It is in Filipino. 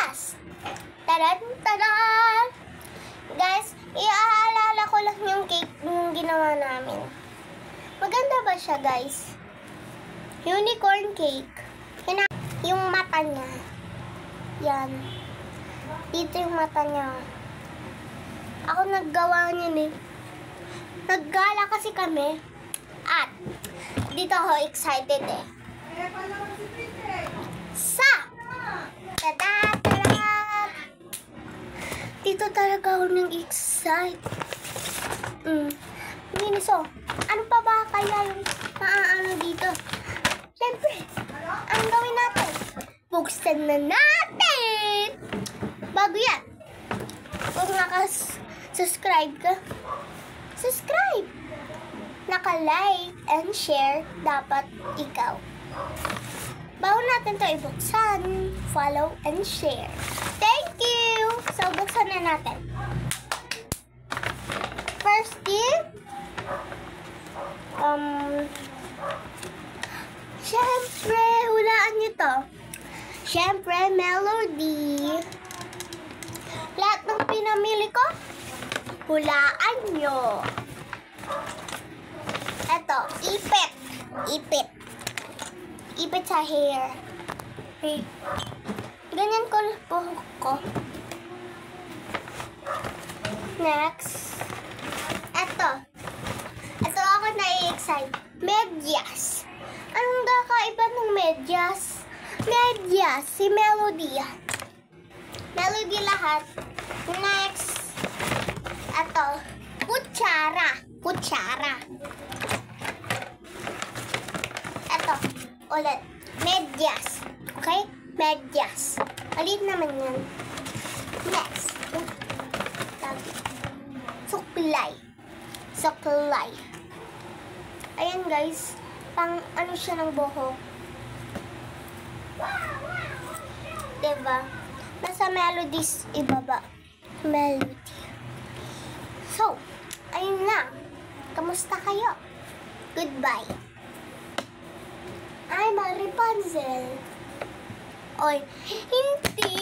medyas. Taran, taran! Guys, iaalala ko lang yung cake yung ginawa namin. Maganda ba siya, guys? Unicorn cake. Yung mata niya. Yan. Dito yung mata niya. Ako naggawa niyan eh. Naggala kasi kami. At, dito ako excited eh. Tada! Tada! Dito talaga ako nag-excite. Miniso, ano pa ba kaya yung maaano dito? Siyempre, ang gawin natin? Buksan na natin! Bago yan, kung naka-subscribe ka, subscribe! Naka-like and share, dapat ikaw. Bago natin ito ibuksan, follow and share. Thank you! So, buksan na natin. First tip, syempre, hulaan nyo to. Syempre, melody. Lahat ng pinamili ko, hulaan nyo. Eto, ipit. Ipit. Ipit sa hair. Okay. Ganyan ko buhok ko. Next. Eto. Eto ako na-excite. Medyas. Anong kakaiba ng medyas? Medyas. Si Melody. Melody lahat. Next. Eto. Kutsara. Kutsara. Eto. Ulit. Medyas. Okay? Medyas. Ulit naman yan. Next. Suklay. Suklay. Ayan guys. Pang ano siya ng buhok. Diba? Nasa melodies ibaba. Melody. So, ayun lang. Kamusta kayo? Goodbye. Ay, Rapunzel. Oy, hindi.